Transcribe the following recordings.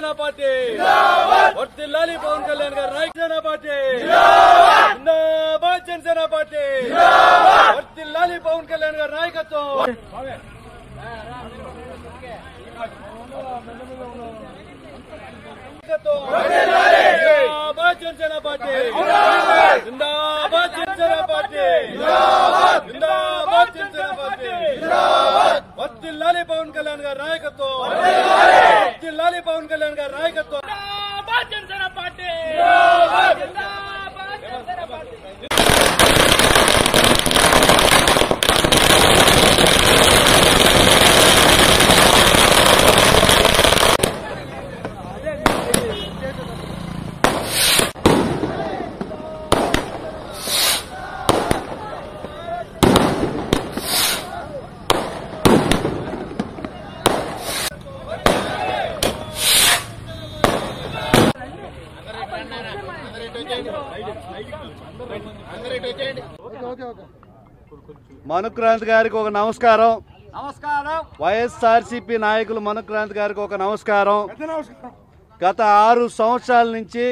Janasena party వర్ధిల్లాలి పవన్ కళ్యాణ్ గారి Janasena party జిందాబాద్ Janasena party వర్ధిల్లాలి పవన్ కళ్యాణ్ గారి నాయకత్వం జిందాబాద్ జనసేన పార్టీ జిందాబాద్ జనసేన పార్టీ జిందాబాద్ జనసేన పార్టీ వర్ధిల్లాలి పవన్ కళ్యాణ్ గారి నాయకత్వం వర్ధిల్లాలి పవన్ కళ్యాణ్ గారి నాయకత్వం జిందాబాద్ జనసేన పార్టీ జిందాబాద్ జనసేన పార్టీ మనుక్రాంతి గారికి ఒక నమస్కారం. వైఎస్ఆర్సీపీ నాయకులు మనుక్రాంతి గారికి ఒక నమస్కారం. గత 6 సంవత్సరాల నుంచి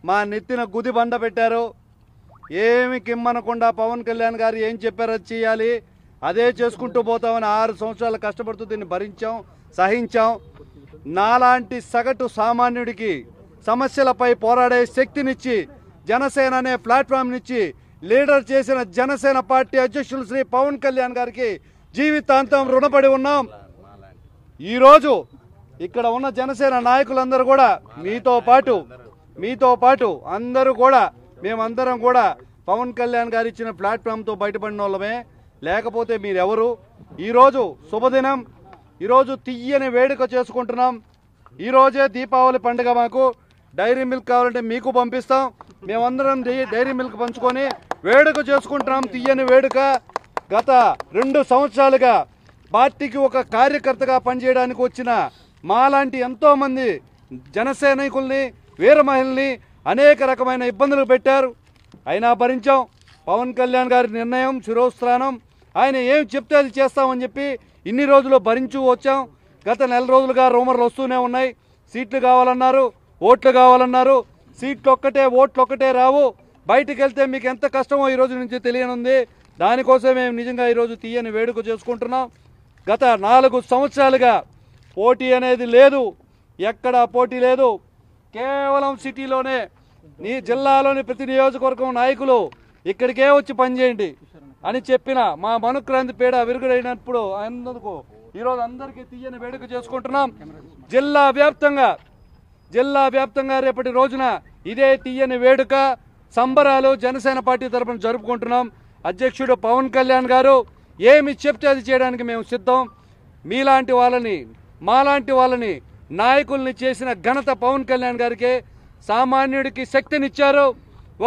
మా నెత్తిన గుది బండ పెట్టారు. ఏమి కిమ్మనకుండా పవన్ కళ్యాణ్ గారు ఏం చెప్పారో చేయాలి, అదే చేసుకుంటూ పోతామని 6 సంవత్సరాలు కష్టపడుతూ దీన్ని భరించాం, సహించాం. నాలాంటి సగటు సామాన్యుడికి సమస్యలపై పోరాడే శక్తినిచ్చి జనసేన అనే ప్లాట్ఫామ్నిచ్చి లీడర్ చేసిన జనసేన పార్టీ అధ్యక్షులు శ్రీ పవన్ కళ్యాణ్ గారికి జీవితాంతం రుణపడి ఉన్నాం. ఈరోజు ఇక్కడ ఉన్న జనసేన నాయకులందరూ కూడా మీతో పాటు అందరూ కూడా మేమందరం కూడా పవన్ కళ్యాణ్ గారు ఇచ్చిన ప్లాట్ఫామ్తో బయటపడిన వాళ్ళమే. లేకపోతే మీరెవరు? ఈరోజు శుభదినం, ఈరోజు తీయని వేడుక చేసుకుంటున్నాం. ఈరోజే దీపావళి పండుగ. మాకు డైరీ మిల్క్ కావాలంటే మీకు పంపిస్తాం. మేమందరం డైరీ మిల్క్ పంచుకొని వేడుక చేసుకుంటున్నాం, తీయని వేడుక. గత 2 సంవత్సరాలుగా పార్టీకి ఒక కార్యకర్తగా పనిచేయడానికి వచ్చిన మాలాంటి ఎంతోమంది జనసైనికుల్ని, వీర మహిళల్ని అనేక రకమైన ఇబ్బందులు పెట్టారు. అయినా భరించాం. పవన్ కళ్యాణ్ గారి నిర్ణయం శిరోస్థానం. ఆయన ఏం చెప్తే అది చేస్తామని చెప్పి ఇన్ని రోజులు భరించు వచ్చాం. గత నెల రోజులుగా రూమర్లు వస్తూనే ఉన్నాయి. సీట్లు కావాలన్నారు, ఓట్లు కావాలన్నారు. సీట్లు ఒక్కటే, ఓట్లు ఒక్కటే రావు. బయటికి వెళ్తే మీకు ఎంత కష్టమో ఈరోజు నుంచి తెలియనుంది. దానికోసం మేము నిజంగా ఈరోజు తీయని వేడుక చేసుకుంటున్నాం. గత 4 సంవత్సరాలుగా పోటీ అనేది లేదు, ఎక్కడా పోటీ లేదు. కేవలం సిటీలోనే నీ జిల్లాలోని ప్రతి నియోజకవర్గం నాయకులు ఇక్కడికే వచ్చి పనిచేయండి అని చెప్పిన మా మనుక్రాంతి పీడ విరుగుడైనప్పుడు అందుకు ఈరోజు అందరికీ తీయని వేడుక చేసుకుంటున్నాం. జిల్లా వ్యాప్తంగా రేపటి రోజున ఇదే తీయని వేడుక సంబరాలు జనసేన పార్టీ తరఫున జరుపుకుంటున్నాం. అధ్యక్షుడు పవన్ కళ్యాణ్ గారు ఏమి చెప్తే అది చేయడానికి మేము సిద్ధం. మీలాంటి వాళ్ళని, మాలాంటి వాళ్ళని నాయకుల్ని చేసిన ఘనత పవన్ కళ్యాణ్ గారికే. సామాన్యుడికి శక్తినిచ్చారు.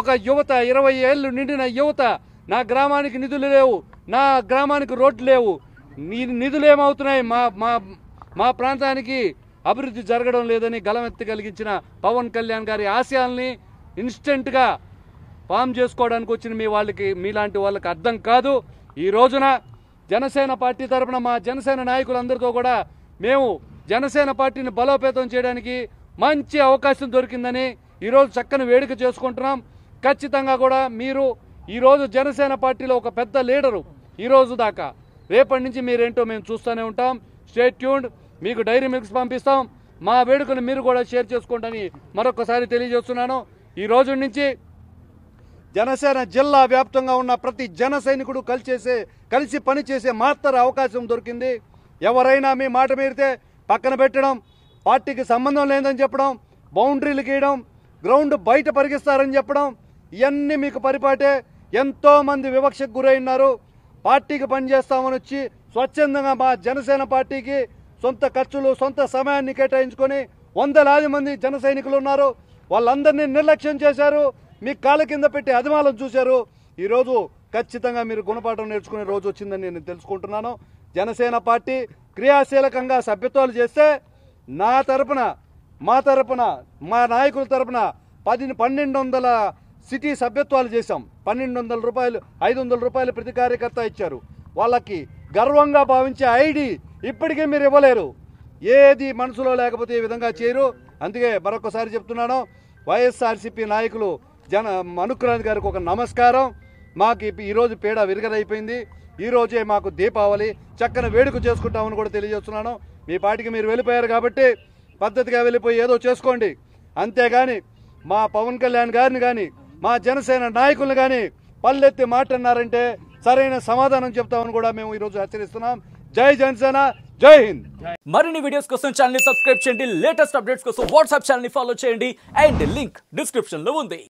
ఒక యువత, 20 ఏళ్ళు నిండిన యువత, నా గ్రామానికి నిధులు లేవు, నా గ్రామానికి రోడ్లు లేవు, నిధులు ఏమవుతున్నాయి, మా ప్రాంతానికి అభివృద్ధి జరగడం లేదని గలమెత్తి కలిగించిన పవన్ కళ్యాణ్ గారి ఆశయాల్ని ఇన్స్టెంట్గా ఫామ్ చేసుకోవడానికి వచ్చిన మీలాంటి వాళ్ళకి అర్థం కాదు. ఈ రోజున జనసేన పార్టీ తరఫున మా జనసేన నాయకులందరితో కూడా మేము జనసేన పార్టీని బలోపేతం చేయడానికి మంచి అవకాశం దొరికిందని ఈరోజు చక్కని వేడుక చేసుకుంటున్నాం. ఖచ్చితంగా కూడా మీరు ఈరోజు జనసేన పార్టీలో ఒక పెద్ద లీడరు ఈరోజు దాకా. రేపటి నుంచి మీరేంటో మేము చూస్తూనే ఉంటాం. Stay tuned. మీకు డైరీ మిల్క్స్ పంపిస్తాం. మా వేడుకను మీరు కూడా షేర్ చేసుకోండి మరొకసారి తెలియజేస్తున్నాను. ఈ రోజు నుంచి జనసేన జిల్లా వ్యాప్తంగా ఉన్న ప్రతి జన సైనికుడు కలిసి పనిచేసే మాత్ర అవకాశం దొరికింది. ఎవరైనా మీ మాట మీరితే పక్కన పెట్టడం, పార్టీకి సంబంధం లేదని చెప్పడం, బౌండరీలు గీయడం, గ్రౌండ్ బయట పరిగిస్తారని చెప్పడం, ఇవన్నీ మీకు పరిపాటే. ఎంతోమంది వివక్షకు గురైనారు. పార్టీకి పనిచేస్తామని వచ్చి స్వచ్ఛందంగా మా జనసేన పార్టీకి సొంత ఖర్చులు, సొంత సమయాన్ని కేటాయించుకొని వందలాది మంది జన సైనికులు ఉన్నారు. వాళ్ళందరినీ నిర్లక్ష్యం చేశారు. మీ కాళ్ళ కింద పెట్టి అధిమాలం చూశారు. ఈరోజు ఖచ్చితంగా మీరు గుణపాఠం నేర్చుకునే రోజు వచ్చిందని నేను తెలుసుకుంటున్నాను. జనసేన పార్టీ క్రియాశీలకంగా సభ్యత్వాలు చేస్తే నా తరపున, మా నాయకుల తరపున 1200 సిటీ సభ్యత్వాలు చేశాం. 1200 రూపాయలు, 500 రూపాయలు ప్రతి కార్యకర్త ఇచ్చారు. వాళ్ళకి గర్వంగా భావించే ఐడి ఇప్పటికీ మీరు ఇవ్వలేరు. ఏది మనసులో లేకపోతే ఈ విధంగా చేయరు. అందుకే మరొకసారి చెప్తున్నాను, వైఎస్ఆర్సీపీ నాయకులు మనుక్రాంతి గారికి ఒక నమస్కారం. మాకు ఈరోజు పీడ విరగదైపోయింది. ఈరోజే మాకు దీపావళి చక్కని వేడుక చేసుకుంటామని కూడా తెలియజేస్తున్నాను. మీ పాటికి మీరు వెళ్ళిపోయారు కాబట్టి పద్ధతిగా వెళ్ళిపోయి ఏదో చేసుకోండి. అంతేగాని మా పవన్ కళ్యాణ్ గారిని కానీ మా జనసేన నాయకులను కానీ పల్లెత్తి మాట్లాడినారంటే సరైన సమాధానం చెప్తామని కూడా మేము ఈరోజు హెచ్చరిస్తున్నాం. జై జనసేన, జై హింద్. మరిన్ని వీడియోస్ కోసం ఛానల్ ని సబ్స్క్రైబ్ చేయండి. లేటెస్ట్ అప్డేట్స్ కోసం వాట్సాప్ ఛానల్ ని ఫాలో చేయండి. అండ్ లింక్ డిస్క్రిప్షన్ లో ఉంది.